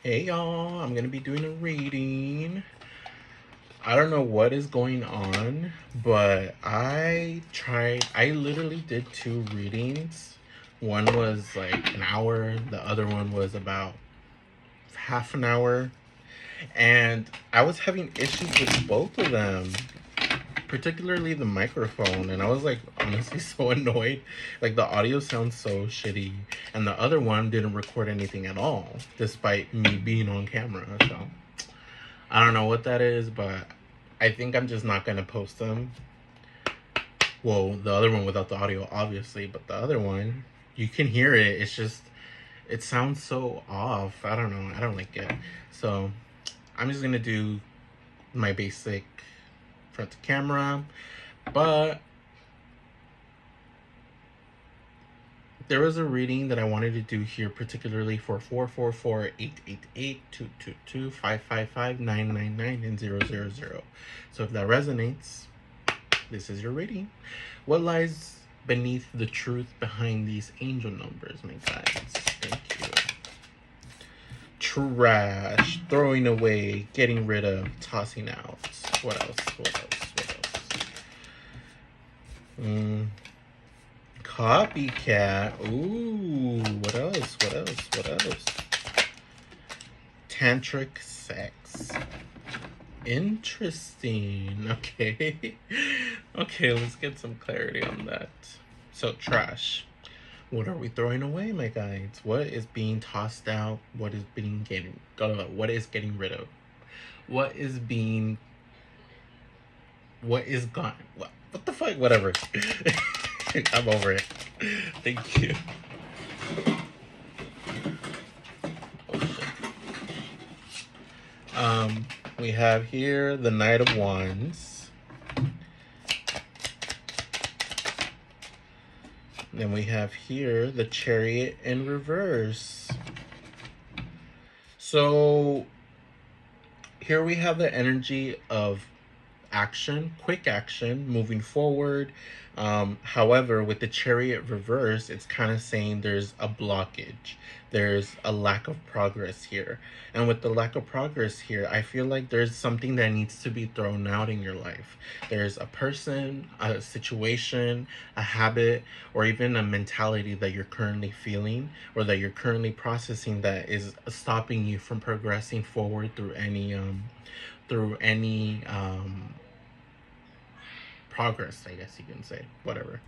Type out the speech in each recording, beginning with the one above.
Hey y'all, I'm gonna be doing a reading. I don't know what is going on, but I literally did two readings. One was like an hour, the other one was about half an hour, and I was having issues with both of them, particularly the microphone, and I was like honestly so annoyed. Like the audio sounds so shitty, and the other one didn't record anything at all, despite me being on camera. So I don't know what that is, but I think I'm just not gonna post them. Well, the other one without the audio, obviously, but the other one, you can hear it. It's just, it sounds so off. I don't know. I don't like it. So I'm just gonna do my basic front to camera, but there was a reading that I wanted to do here, particularly for 444-888-222-555-999 and 000. So if that resonates, this is your reading. What lies beneath the truth behind these angel numbers, my guys? Thank you. Trash, throwing away, getting rid of, tossing out. What else? Copycat. Ooh, what else? Tantric sex. Interesting. Okay. Okay, let's get some clarity on that. So, trash. What are we throwing away, my guides? What is being tossed out? What is getting rid of? What is gone? What the fuck? Whatever. I'm over it. Thank you. We have here the Knight of Wands. Then we have here the Chariot in reverse. So here we have the energy of action, quick action, moving forward. However, with the Chariot reverse, it's kind of saying there's a blockage. There's a lack of progress here. And with the lack of progress here, I feel like there's something that needs to be thrown out in your life. There's a person, a situation, a habit, or even a mentality that you're currently feeling or that you're currently processing that is stopping you from progressing forward through any progress, I guess you can say, whatever.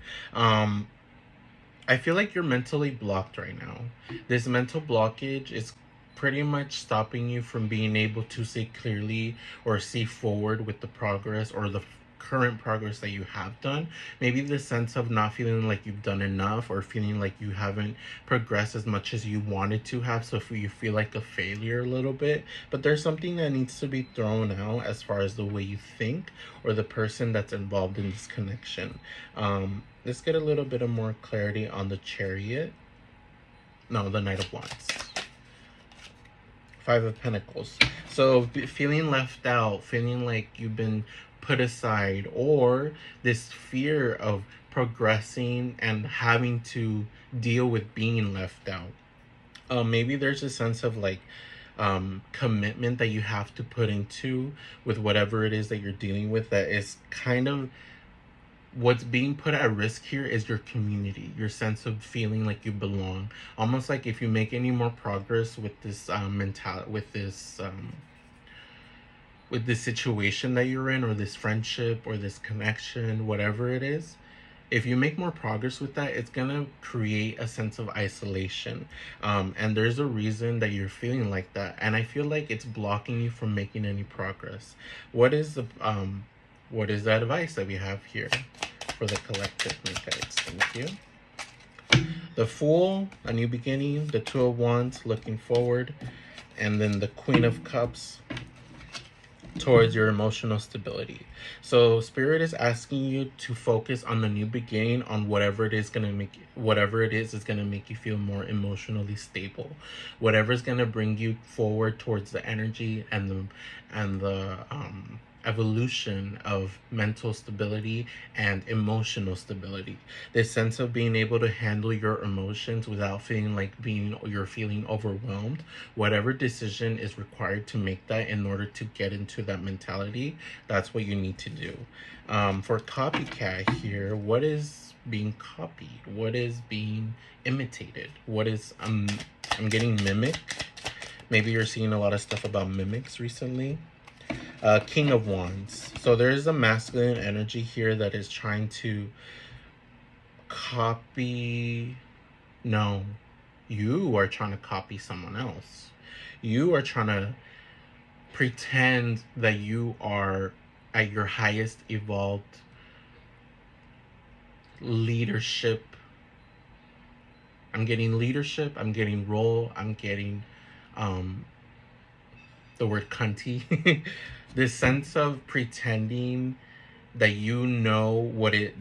I feel like you're mentally blocked right now. This mental blockage is pretty much stopping you from being able to see clearly or see forward with the progress or the current progress that you have done. Maybe the sense of not feeling like you've done enough or feeling like you haven't progressed as much as you wanted to have, so if you feel like a failure a little bit. But there's something that needs to be thrown out as far as the way you think or the person that's involved in this connection. Let's get a little bit of more clarity on the Chariot. No, the Knight of Wands. Five of Pentacles. So feeling left out, feeling like you've been put aside, or this fear of progressing and having to deal with being left out. Maybe there's a sense of like commitment that you have to put into with whatever it is that you're dealing with that is kind of what's being put at risk here is your community, your sense of feeling like you belong. Almost like if you make any more progress with this with this situation that you're in, or this friendship or this connection, whatever it is, if you make more progress with that, it's gonna create a sense of isolation. And there's a reason that you're feeling like that, and I feel like it's blocking you from making any progress. What is the advice that we have here for the collective, my guides? Thank you. The Fool, a new beginning. The Two of Wands, looking forward. And then the Queen of Cups, towards your emotional stability. So Spirit is asking you to focus on the new beginning, on whatever it is going to make you feel more emotionally stable. Whatever is going to bring you forward towards the energy and the evolution of mental stability and emotional stability. This sense of being able to handle your emotions without feeling like you're feeling overwhelmed. Whatever decision is required to make that in order to get into that mentality, that's what you need to do. For copycat here, what is being copied? What is being imitated? What is I'm getting mimic. Maybe you're seeing a lot of stuff about mimics recently. King of Wands. So there is a masculine energy here that is trying to copy. No, you are trying to copy someone else. You are trying to pretend that you are at your highest evolved leadership. I'm getting leadership, I'm getting role, I'm getting the word cunty. This sense of pretending that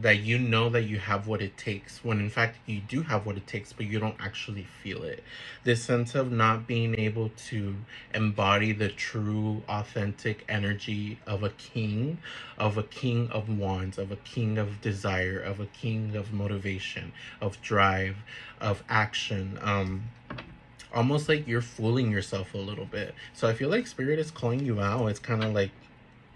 that you have what it takes, when in fact you do have what it takes, but you don't actually feel it. This sense of not being able to embody the true authentic energy of a king of wands, of a king of desire, of a king of motivation, of drive, of action. Almost like you're fooling yourself a little bit. So I feel like spirit is calling you out. It's kind of like,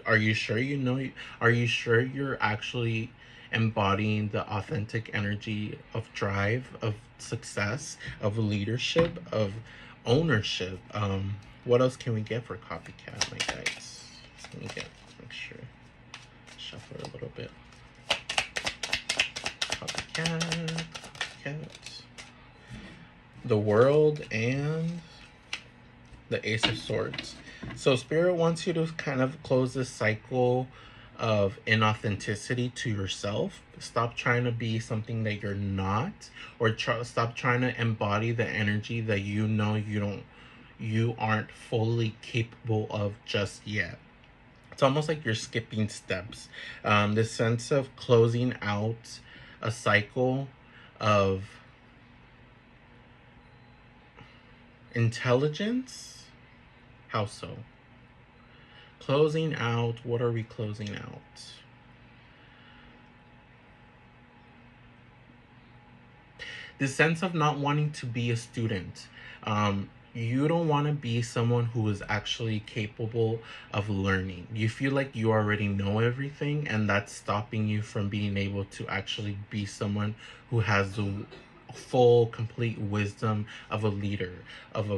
are you sure you know? Are you sure you're actually embodying the authentic energy of drive, of success, of leadership, of ownership? What else can we get for copycat, my guys? Let me make sure, shuffle it a little bit. Copycat, the world, and the Ace of Swords. So Spirit wants you to kind of close this cycle of inauthenticity to yourself. Stop trying to be something that you're not, or stop trying to embody the energy that you aren't fully capable of just yet. It's almost like you're skipping steps. This sense of closing out a cycle of intelligence. How so? Closing out. What are we closing out? This sense of not wanting to be a student. You don't want to be someone who is actually capable of learning. You feel like you already know everything, and that's stopping you from being able to actually be someone who has the full, complete wisdom of a leader, of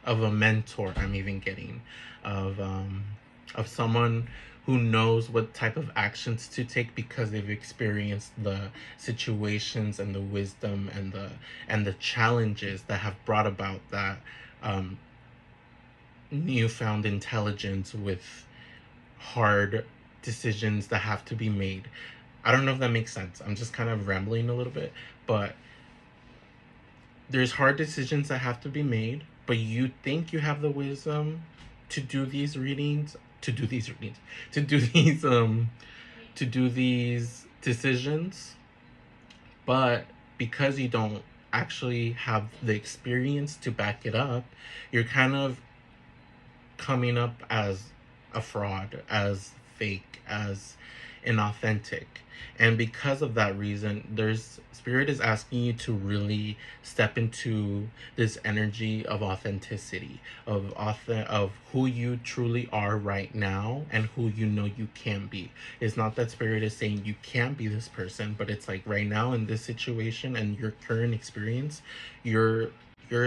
a mentor. I'm even getting of someone who knows what type of actions to take because they've experienced the situations and the wisdom and the challenges that have brought about that newfound intelligence with hard decisions that have to be made. I don't know if that makes sense. I'm just kind of rambling a little bit, but there's hard decisions that have to be made, but you think you have the wisdom to do these readings, to do these decisions, but because you don't actually have the experience to back it up, you're kind of coming up as a fraud, as fake, as inauthentic. And because of that reason, spirit is asking you to really step into this energy of authenticity, of who you truly are right now and who you know you can be. It's not that spirit is saying you can't be this person, but it's like right now in this situation and your current experience, you're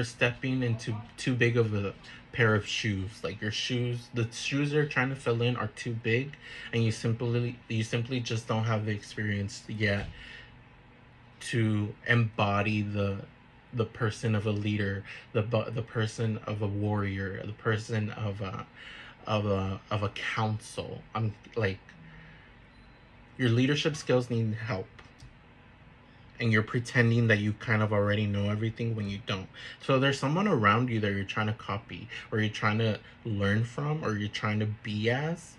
stepping into too big of a pair of shoes. Like the shoes you're trying to fill in are too big, and you simply just don't have the experience yet to embody the person of a leader, the person of a warrior, the person of a council. I'm like, your leadership skills need help, and you're pretending that you kind of already know everything when you don't. So there's someone around you that you're trying to copy, or you're trying to learn from, or you're trying to be as.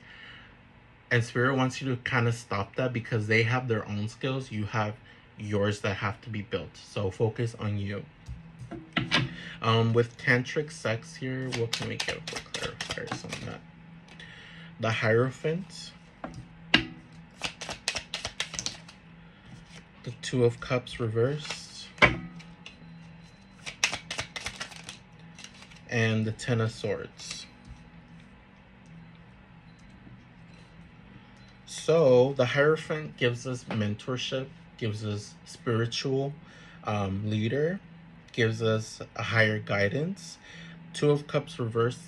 And spirit wants you to kind of stop that because they have their own skills. You have yours that have to be built. So focus on you. With tantric sex here, what can we get for clarify? cards on that. The Hierophant, the Two of Cups reversed, and the Ten of Swords. So the Hierophant gives us mentorship, gives us spiritual leader, gives us a higher guidance. Two of Cups reversed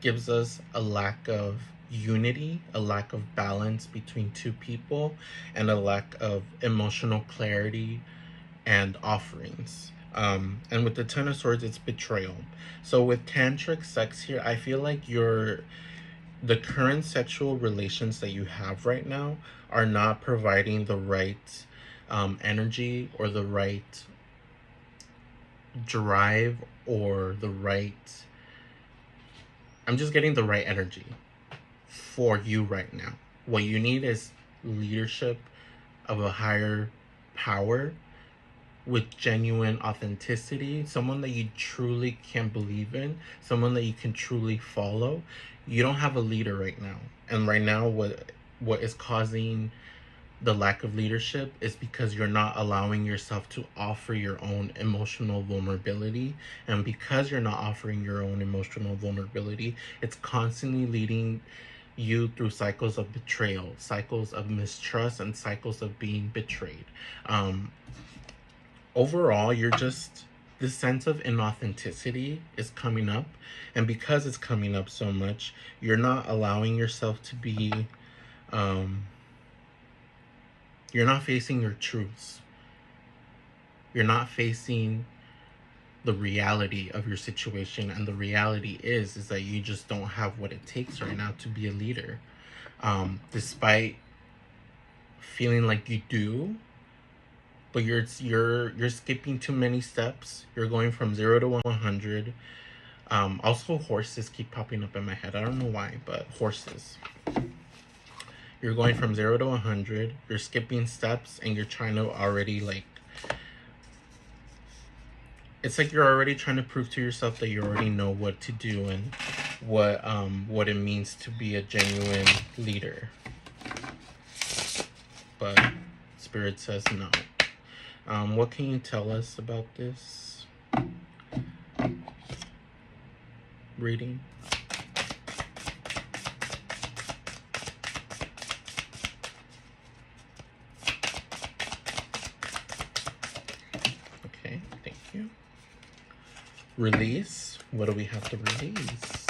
gives us a lack of unity, a lack of balance between two people, and a lack of emotional clarity and offerings. And with the Ten of Swords, it's betrayal. So with tantric sex here, I feel like the current sexual relations that you have right now are not providing the right energy or the right drive or the right, I'm just getting the right energy for you right now. What you need is leadership of a higher power with genuine authenticity, someone that you truly can believe in, someone that you can truly follow. You don't have a leader right now. And right now what is causing the lack of leadership is because you're not allowing yourself to offer your own emotional vulnerability. And because you're not offering your own emotional vulnerability, it's constantly leading you through cycles of betrayal, cycles of mistrust, and cycles of being betrayed. Overall, you're just, this sense of inauthenticity is coming up. And because it's coming up so much, you're not allowing yourself to be, you're not facing your truths. You're not facing the reality of your situation. And the reality is that you just don't have what it takes right now to be a leader. Despite feeling like you do, but you're skipping too many steps. You're going from 0 to 100. Also, horses keep popping up in my head. I don't know why, but horses. You're going from 0 to 100. You're skipping steps, and you're trying to already, like, it's like you're already trying to prove to yourself that you already know what to do and what it means to be a genuine leader. But Spirit says no. What can you tell us about this reading? Okay, thank you. Release. What do we have to release?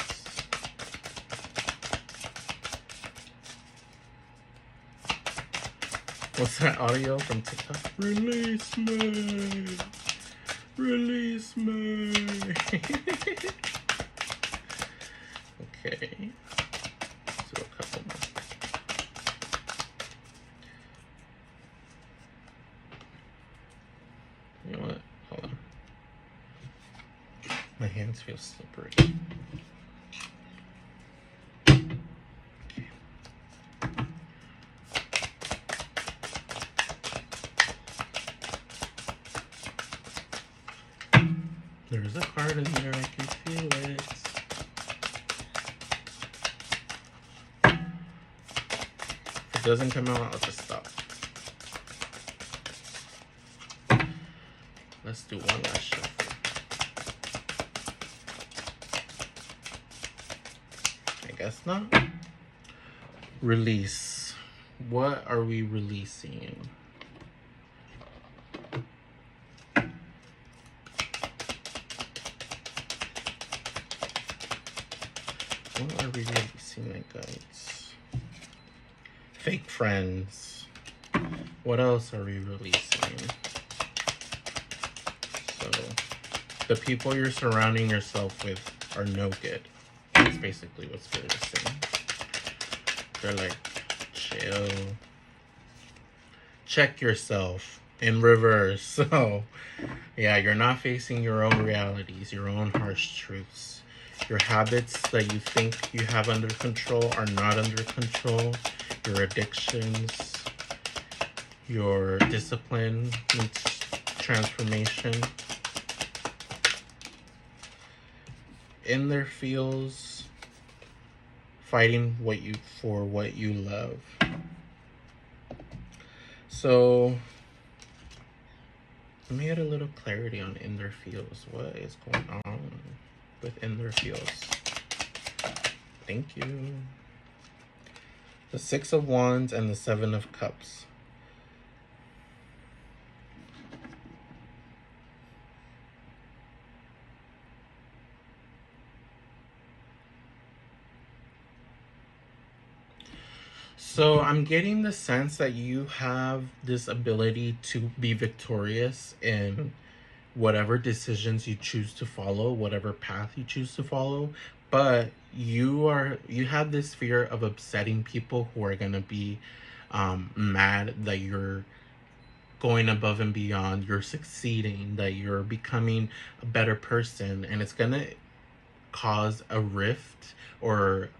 What's that audio from TikTok? Release me! Release me! Okay. Let's do a couple more. You know what? Hold on. My hands feel slippery. There's a card in there, I can feel it. If it doesn't come out, I'll just stop. Let's do one last shuffle. I guess not. Release. What are we releasing? What are we releasing, my guys? Fake friends. What else are we releasing? So, the people you're surrounding yourself with are no good. That's basically what Spirit is saying. They're like, chill. Check yourself in reverse. So, yeah, you're not facing your own realities, your own harsh truths. Your habits that you think you have under control are not under control. Your addictions, your discipline needs transformation. In there feels fighting for what you love. So let me get a little clarity on in their feels. What is going on with in their feels? Thank you. The Six of Wands and the Seven of Cups. So I'm getting the sense that you have this ability to be victorious in whatever decisions you choose to follow, whatever path you choose to follow, but you have this fear of upsetting people who are going to be mad that you're going above and beyond, you're succeeding, that you're becoming a better person, and it's going to cause a rift or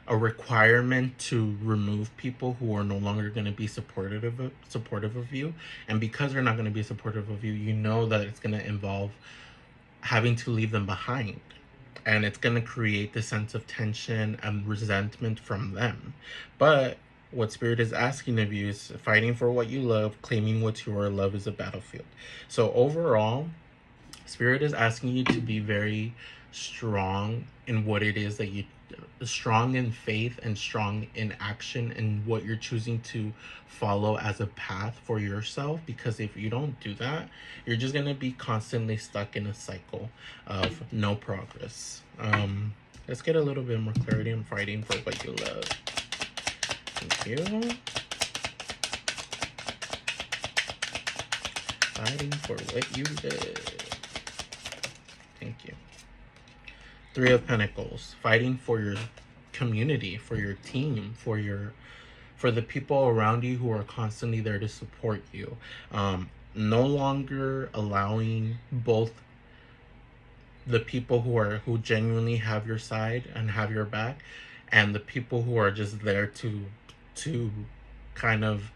a requirement to remove people who are no longer going to be supportive of you. And because they're not going to be supportive of you, you know that it's going to involve having to leave them behind, and it's going to create the sense of tension and resentment from them. But what Spirit is asking of you is fighting for what you love, claiming what's your love is a battlefield. So overall, Spirit is asking you to be very strong in what it is that you strong in faith and strong in action and what you're choosing to follow as a path for yourself, because if you don't do that, you're just going to be constantly stuck in a cycle of no progress. Let's get a little bit more clarity on fighting for what you love. Thank you. Fighting for what you love. Thank you. Three of Pentacles, fighting for your community, for your team, for the people around you who are constantly there to support you. No longer allowing both the people who genuinely have your side and have your back, and the people who are just there to kind of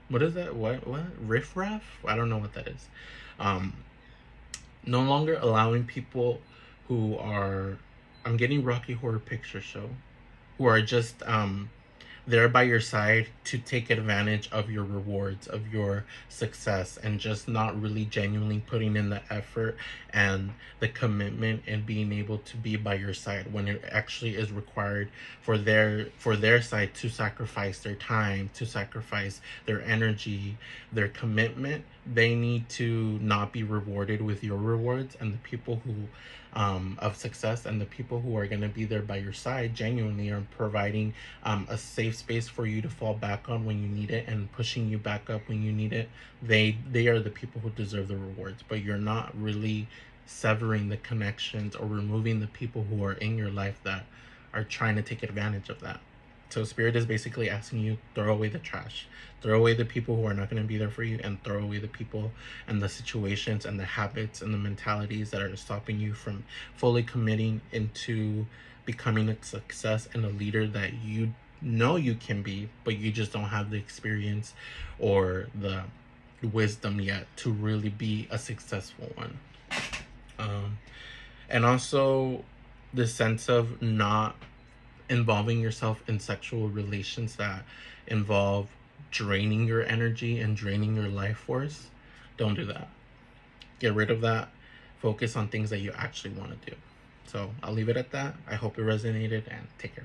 what is that? What riffraff? I don't know what that is. No longer allowing people who are, I'm getting Rocky Horror Picture Show, who are just there by your side to take advantage of your rewards, of your success, and just not really genuinely putting in the effort and the commitment and being able to be by your side when it actually is required for their side to sacrifice their time, to sacrifice their energy, their commitment. They need to not be rewarded with your rewards, and the people who of success and the people who are going to be there by your side genuinely are providing a safe space for you to fall back on when you need it and pushing you back up when you need it. They are the people who deserve the rewards, but you're not really severing the connections or removing the people who are in your life that are trying to take advantage of that. So Spirit is basically asking you, throw away the trash, throw away the people who are not going to be there for you, and throw away the people and the situations and the habits and the mentalities that are stopping you from fully committing into becoming a success and a leader that you know you can be, but you just don't have the experience or the wisdom yet to really be a successful one. And also the sense of not involving yourself in sexual relations that involve draining your energy and draining your life force. Don't do that. Get rid of that. Focus on things that you actually want to do. So I'll leave it at that. I hope it resonated, and take care.